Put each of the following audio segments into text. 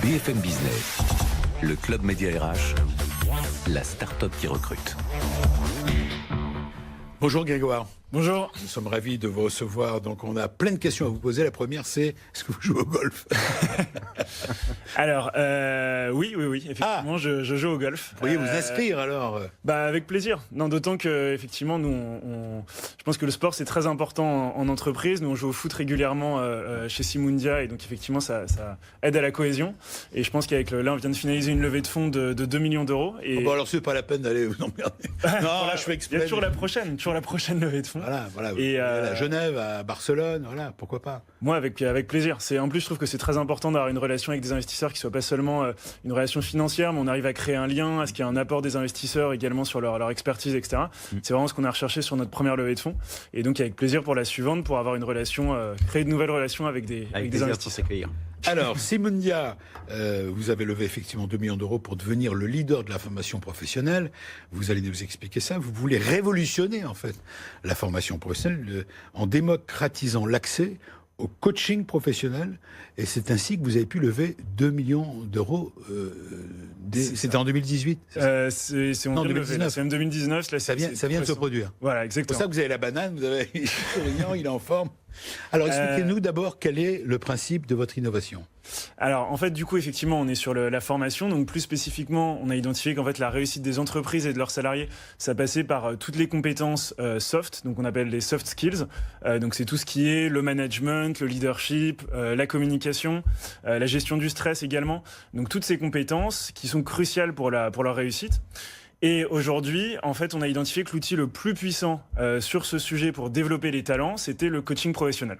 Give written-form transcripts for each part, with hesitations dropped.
BFM Business, le Club Média RH, la start-up qui recrute. Bonjour Grégoire. Bonjour. Nous sommes ravis de vous recevoir. Donc on a plein de questions à vous poser. La première c'est, est-ce que vous jouez au golf? Alors, oui, effectivement, je joue au golf. Vous pourriez vous inscrire alors? Avec plaisir. Non, d'autant que, effectivement, nous, je pense que le sport c'est très important en entreprise. Nous, on joue au foot régulièrement chez Simundia et donc effectivement, ça aide à la cohésion. Et je pense qu'avec là, on vient de finaliser une levée de fonds de 2 millions d'euros. Et... Bon, alors c'est pas la peine d'aller vous emmerder. Non, là je fais exprès. Il y a toujours la prochaine levée de fonds. Voilà. Et à Genève, à Barcelone, voilà, pourquoi pas. Moi, avec plaisir. En plus, je trouve que c'est très important d'avoir une relation avec des investisseurs qui soit pas seulement une relation financière, mais on arrive à créer un lien, à ce qu'il y ait un apport des investisseurs également sur leur expertise, etc. C'est vraiment ce qu'on a recherché sur notre première levée de fonds. Et donc, avec plaisir pour la suivante, pour avoir une relation, créer de nouvelles relations avec des investisseurs. Alors, Simundia, vous avez levé effectivement 2 millions d'euros pour devenir le leader de la formation professionnelle. Vous allez nous expliquer ça. Vous voulez révolutionner, en fait, la formation professionnelle en démocratisant l'accès au coaching professionnel. Et c'est ainsi que vous avez pu lever 2 millions d'euros. C'était en 2018 c'est en 2019. C'est en 2019. Là, ça vient de se produire. Voilà, exactement. C'est pour ça que vous avez la banane, vous avez souriant, il est en forme. Alors, expliquez-nous d'abord quel est le principe de votre innovation. Alors, en fait, du coup, effectivement, on est sur la formation. Donc, plus spécifiquement, on a identifié qu'en fait, la réussite des entreprises et de leurs salariés, ça passait par toutes les compétences soft, donc on appelle les soft skills. Donc, c'est tout ce qui est le management, le leadership, la communication, la gestion du stress également. Donc, toutes ces compétences qui sont cruciales pour leur réussite. Et aujourd'hui, en fait, on a identifié que l'outil le plus puissant sur ce sujet pour développer les talents, c'était le coaching professionnel.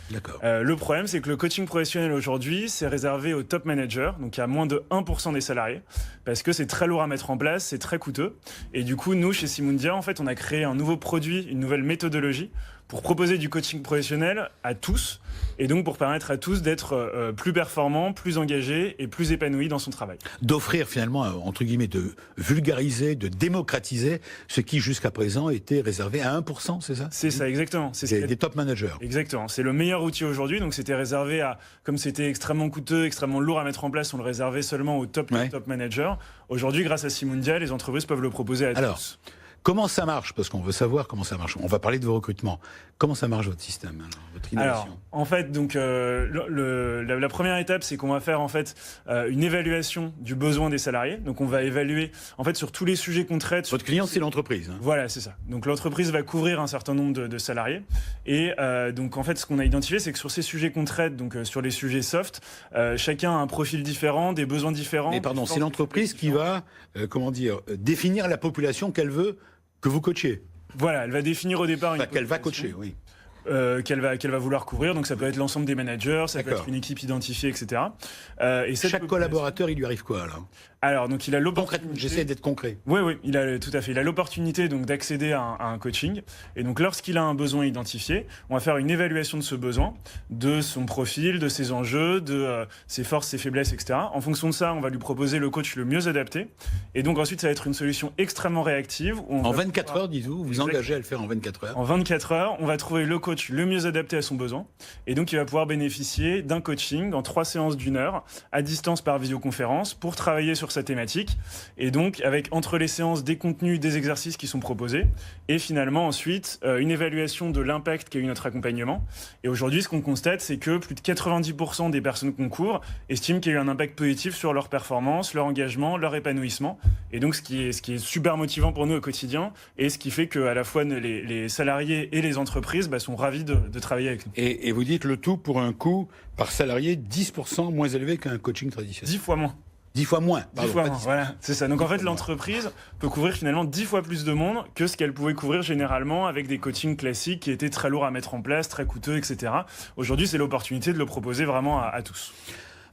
D'accord. Le problème, c'est que le coaching professionnel aujourd'hui, c'est réservé aux top managers, donc à moins de 1% des salariés, parce que c'est très lourd à mettre en place, c'est très coûteux. Et du coup, nous, chez Simundia, en fait, on a créé un nouveau produit, une nouvelle méthodologie pour proposer du coaching professionnel à tous, et donc pour permettre à tous d'être plus performants, plus engagés et plus épanouis dans son travail. D'offrir finalement, entre guillemets, de vulgariser, de démocratiser ce qui jusqu'à présent était réservé à 1%, c'est ça? C'est ça, exactement. C'est des top managers. Exactement. C'est le meilleur outil aujourd'hui, donc c'était réservé à, comme c'était extrêmement coûteux, extrêmement lourd à mettre en place, on le réservait seulement aux top managers. Aujourd'hui, grâce à Simundia, les entreprises peuvent le proposer à tous. Comment ça marche? Parce qu'on veut savoir comment ça marche. On va parler de vos recrutements. Comment ça marche votre système, votre innovation? Alors, en fait, donc la première étape, c'est qu'on va faire en fait une évaluation du besoin des salariés. Donc, on va évaluer en fait sur tous les sujets qu'on traite. Votre client, c'est l'entreprise. Voilà, c'est ça. Donc, l'entreprise va couvrir un certain nombre de salariés. Et donc, en fait, ce qu'on a identifié, c'est que sur ces sujets qu'on traite, donc sur les sujets soft, chacun a un profil différent, des besoins différents. Mais pardon, c'est l'entreprise qui va, définir la population qu'elle veut que vous coachiez. Voilà, elle va définir au départ qu'elle va coacher, oui. Qu'elle va vouloir couvrir. Donc ça peut être l'ensemble des managers, ça peut être une équipe identifiée, etc. Et chaque collaborateur, il lui arrive quoi, là? Alors, donc il a l'opportunité... J'essaie d'être concret. Oui, tout à fait. Il a l'opportunité donc d'accéder à un coaching. Et donc, lorsqu'il a un besoin identifié, on va faire une évaluation de ce besoin, de son profil, de ses enjeux, de ses forces, ses faiblesses, etc. En fonction de ça, on va lui proposer le coach le mieux adapté. Et donc, ensuite, ça va être une solution extrêmement réactive. En 24 heures, dites-vous, vous engagez à le faire en 24 heures. En 24 heures, on va trouver le coach le mieux adapté à son besoin. Et donc, il va pouvoir bénéficier d'un coaching en 3 séances d'1 heure, à distance par visioconférence, pour travailler sur sa thématique. Et donc, avec entre les séances des contenus, des exercices qui sont proposés, et finalement ensuite une évaluation de l'impact qu'a eu notre accompagnement. Et aujourd'hui, ce qu'on constate, c'est que plus de 90% des personnes qu'on couvre estiment qu'il y a eu un impact positif sur leur performance, leur engagement, leur épanouissement. Et donc, ce qui est super motivant pour nous au quotidien, et ce qui fait qu'à la fois les salariés et les entreprises sont ravis de travailler avec nous. Et vous dites le tout pour un coût par salarié 10% moins élevé qu'un coaching traditionnel. 10 fois moins. 10 fois moins. 10 fois moins, voilà, c'est ça. Donc en fait, l'entreprise peut couvrir finalement 10 fois plus de monde que ce qu'elle pouvait couvrir généralement avec des coachings classiques qui étaient très lourds à mettre en place, très coûteux, etc. Aujourd'hui, c'est l'opportunité de le proposer vraiment à tous.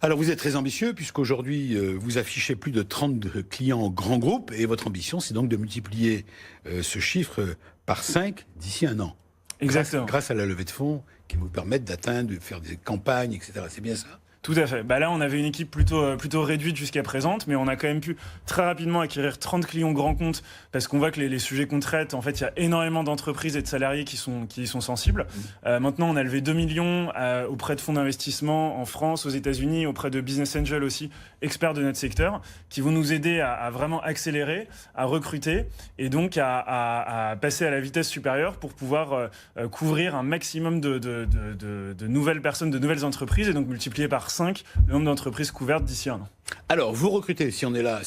Alors vous êtes très ambitieux puisqu'aujourd'hui vous affichez plus de 30 clients en grands groupes et votre ambition c'est donc de multiplier ce chiffre par 5 d'ici 1 an. Exactement. Grâce à la levée de fonds qui vous permettent d'atteindre, de faire des campagnes, etc. C'est bien ça? Tout à fait. Là, on avait une équipe plutôt réduite jusqu'à présente, mais on a quand même pu très rapidement acquérir 30 clients grands comptes parce qu'on voit que les sujets qu'on traite, en fait, il y a énormément d'entreprises et de salariés qui y sont sensibles. Maintenant, on a levé 2 millions auprès de fonds d'investissement en France, aux États-Unis, auprès de business angels aussi, experts de notre secteur, qui vont nous aider à vraiment accélérer, à recruter et donc à passer à la vitesse supérieure pour pouvoir couvrir un maximum de nouvelles personnes, de nouvelles entreprises et donc multiplier par 5 le nombre d'entreprises couvertes d'ici un an. Alors, vous recrutez, si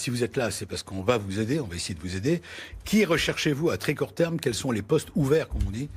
vous êtes là, c'est parce qu'on va vous aider, on va essayer de vous aider. Qui recherchez-vous à très court terme? Quels sont les postes ouverts, comme on dit,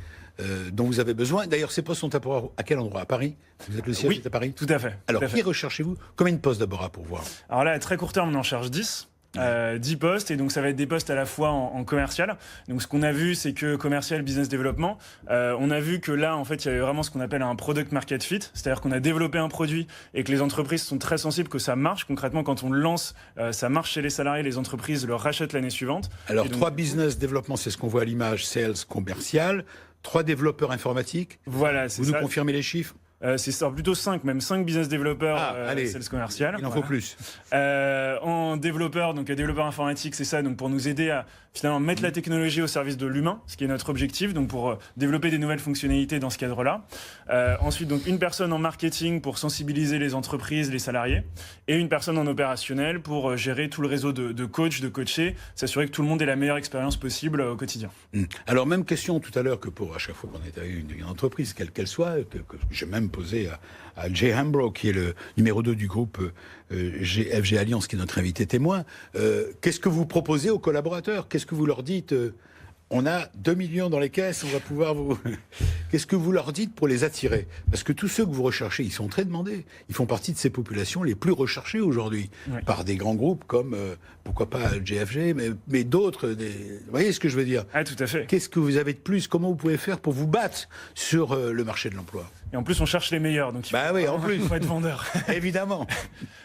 dont vous avez besoin? D'ailleurs, ces postes sont à pourvoir à quel endroit? À Paris? Vous êtes le siège est à Paris? Tout à fait. Alors, qui recherchez-vous? Combien de postes d'abord à pourvoir? Alors là, à très court terme, on en cherche 10. 10 postes, et donc ça va être des postes à la fois en commercial. Donc ce qu'on a vu, c'est que commercial, business développement, on a vu que là, en fait, il y avait vraiment ce qu'on appelle un product market fit, c'est-à-dire qu'on a développé un produit et que les entreprises sont très sensibles que ça marche. Concrètement, quand on le lance, ça marche chez les salariés, les entreprises le rachètent l'année suivante. Alors, donc, 3 business développement, c'est ce qu'on voit à l'image, sales, commercial, 3 développeurs informatiques. Voilà, c'est Vous ça. nous confirmez les chiffres? C'est plutôt 5, même 5 business développeurs, sales commercial. Il en faut plus. En développeur, donc développeur informatique, c'est ça, donc pour nous aider à finalement mettre la technologie au service de l'humain, ce qui est notre objectif, donc pour développer des nouvelles fonctionnalités dans ce cadre-là. Ensuite, donc une personne en marketing pour sensibiliser les entreprises, les salariés, et une personne en opérationnel pour gérer tout le réseau de coachs, de coachés, s'assurer que tout le monde ait la meilleure expérience possible au quotidien. Alors, même question tout à l'heure que pour à chaque fois qu'on est à une entreprise, quelle qu'elle soit, que j'ai même posé à Jay Hambro, qui est le numéro 2 du groupe FG Alliance, qui est notre invité témoin. Qu'est-ce que vous proposez aux collaborateurs? Qu'est-ce que vous leur dites? On a 2 millions dans les caisses, on va pouvoir vous... Qu'est-ce que vous leur dites pour les attirer? Parce que tous ceux que vous recherchez, ils sont très demandés. Ils font partie de ces populations les plus recherchées aujourd'hui, par des grands groupes comme, pourquoi pas JFG, mais d'autres. Vous voyez ce que je veux dire? Ah, tout à fait. Qu'est-ce que vous avez de plus? Comment vous pouvez faire pour vous battre sur le marché de l'emploi? Et en plus, on cherche les meilleurs, donc il faut être vendeur. Évidemment.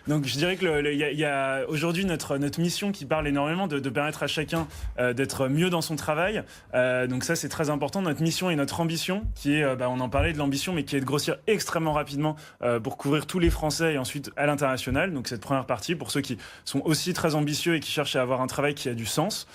Donc je dirais que il y a aujourd'hui notre mission qui parle énormément de permettre à chacun d'être mieux dans son travail. Donc ça, c'est très important. Notre mission et notre ambition, qui est, on en parlait de l'ambition, mais qui est de grossir extrêmement rapidement pour couvrir tous les Français et ensuite à l'international. Donc cette première partie, pour ceux qui sont aussi très ambitieux et qui cherchent à avoir un travail qui a du sens.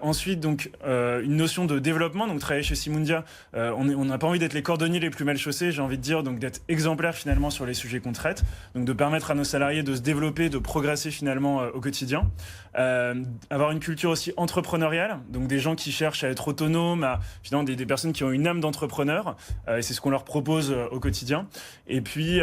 Ensuite, donc une notion de développement. Donc travailler chez Simundia, on n'a pas envie d'être les cordonniers les plus mal chaussés, j'ai envie de dire, donc d'être exemplaire finalement sur les sujets qu'on traite. Donc de permettre à nos salariés de se développer, de progresser finalement au quotidien. Avoir une culture aussi entrepreneuriale, donc des gens qui cherchent à être autonomes, finalement des personnes qui ont une âme d'entrepreneur, et c'est ce qu'on leur propose au quotidien. Et puis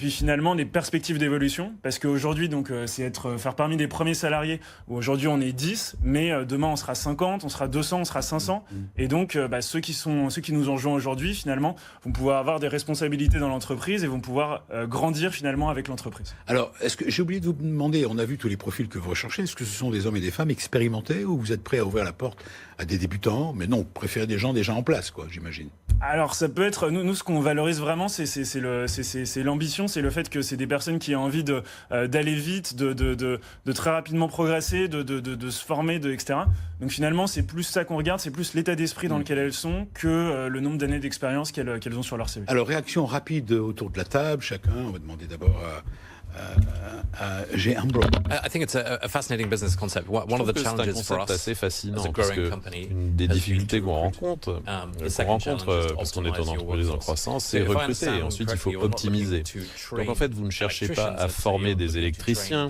finalement des perspectives d'évolution, parce qu'aujourd'hui donc c'est faire parmi les premiers salariés, où aujourd'hui on est 10, mais demain on sera 50, on sera 200, on sera 500, et donc ceux qui nous en jouent aujourd'hui finalement vont pouvoir avoir des responsabilités dans l'entreprise et vont pouvoir grandir finalement avec l'entreprise. Alors, est-ce que j'ai oublié de vous demander, on a vu tous les profils que vous recherchez, est-ce que ce sont des hommes et des femmes expérimentés ou vous êtes prêts à ouvrir la porte à des débutants? Mais non, vous préférez des gens déjà en place, quoi, j'imagine. Alors ça peut être, nous ce qu'on valorise vraiment, c'est l'ambition, c'est le fait que c'est des personnes qui ont envie d'aller vite, de très rapidement progresser, de se former, etc. Donc finalement c'est plus ça qu'on regarde, c'est plus l'état d'esprit dans lequel elles sont que le nombre d'années d'expérience qu'elles ont sur leur CV. Alors réaction rapide autour de la table, chacun, on va demander d'abord Jay Hambro. I think it's a fascinating business concept. One of the challenges for us assez fascinant as a parce growing que company une des has difficultés been qu'on to recruit. rencontre, The second challenge is to parce qu'on est en optimize your entreprise en workforce. croissance, So c'est if I recruter understand et ensuite il faut correctly, you're not optimiser. looking to Donc en fait, vous ne cherchez pas à former des électriciens,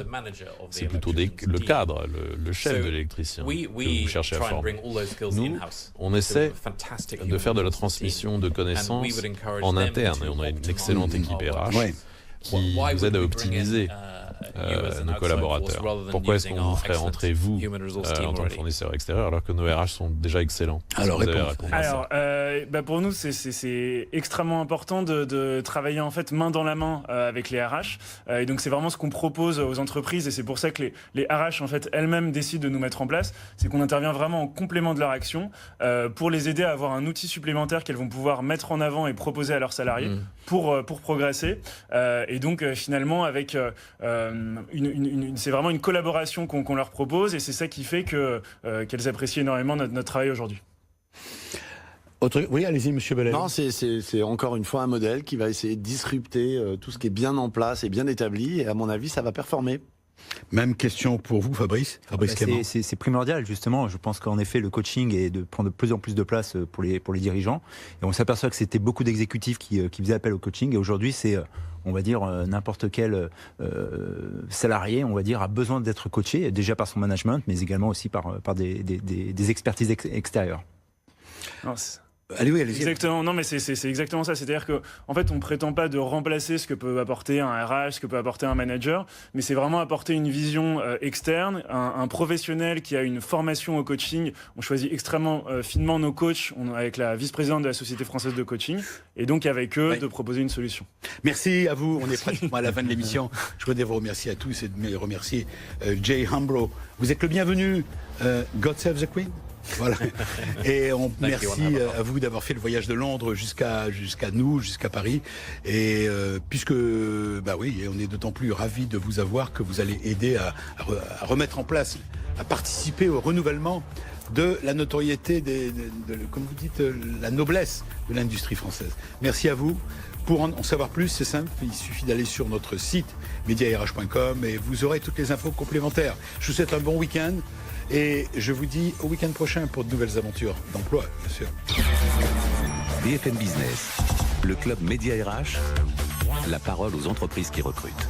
c'est plutôt le cadre, le chef de l'électricien que vous cherchez à former. Nous, on essaie de faire de la transmission de connaissances en interne et on a une excellente équipe RH qui vous aide à optimiser nos collaborateurs. Pourquoi est-ce qu'on vous ferait rentrer, vous, en tant que fournisseur extérieur, alors que nos RH sont déjà excellents? Alors, pour nous, c'est extrêmement important de travailler en fait main dans la main avec les RH. Et donc, c'est vraiment ce qu'on propose aux entreprises. Et c'est pour ça que les RH, en fait, elles-mêmes décident de nous mettre en place. C'est qu'on intervient vraiment en complément de leur action pour les aider à avoir un outil supplémentaire qu'elles vont pouvoir mettre en avant et proposer à leurs salariés pour progresser. Et donc, finalement, avec c'est vraiment une collaboration qu'on leur propose et c'est ça qui fait qu'elles apprécient énormément notre travail aujourd'hui. Oui, allez-y, monsieur Bellel. Non, c'est encore une fois un modèle qui va essayer de disrupter tout ce qui est bien en place et bien établi. Et à mon avis, ça va performer. Même question pour vous, Fabrice Clément. C'est primordial, justement. Je pense qu'en effet, le coaching est de prendre de plus en plus de place pour les dirigeants. Et on s'aperçoit que c'était beaucoup d'exécutifs qui faisaient appel au coaching. Et aujourd'hui, c'est, on va dire, n'importe quel salarié, on va dire, a besoin d'être coaché, déjà par son management, mais également aussi par des expertises extérieures. Non, allez. Exactement, non mais c'est exactement ça, c'est-à-dire qu'en fait on ne prétend pas de remplacer ce que peut apporter un RH, ce que peut apporter un manager, mais c'est vraiment apporter une vision externe, un professionnel qui a une formation au coaching. On choisit extrêmement finement nos coachs, avec la vice-présidente de la Société française de coaching, et donc avec eux de proposer une solution. Merci à vous, on est pratiquement à la fin de l'émission. Je voudrais vous remercier à tous et de remercier Jay Hambro. Vous êtes le bienvenu, God Save the Queen. Voilà. Et merci à vous d'avoir fait le voyage de Londres jusqu'à nous, jusqu'à Paris. Et puisque, oui, on est d'autant plus ravis de vous avoir que vous allez aider à remettre en place, à participer au renouvellement de la notoriété, comme vous dites, la noblesse de l'industrie française. Merci à vous. Pour en savoir plus, c'est simple, il suffit d'aller sur notre site mediarh.com et vous aurez toutes les infos complémentaires. Je vous souhaite un bon week-end. Et je vous dis au week-end prochain pour de nouvelles aventures d'emploi, bien sûr. BFM Business, le club Média RH, la parole aux entreprises qui recrutent.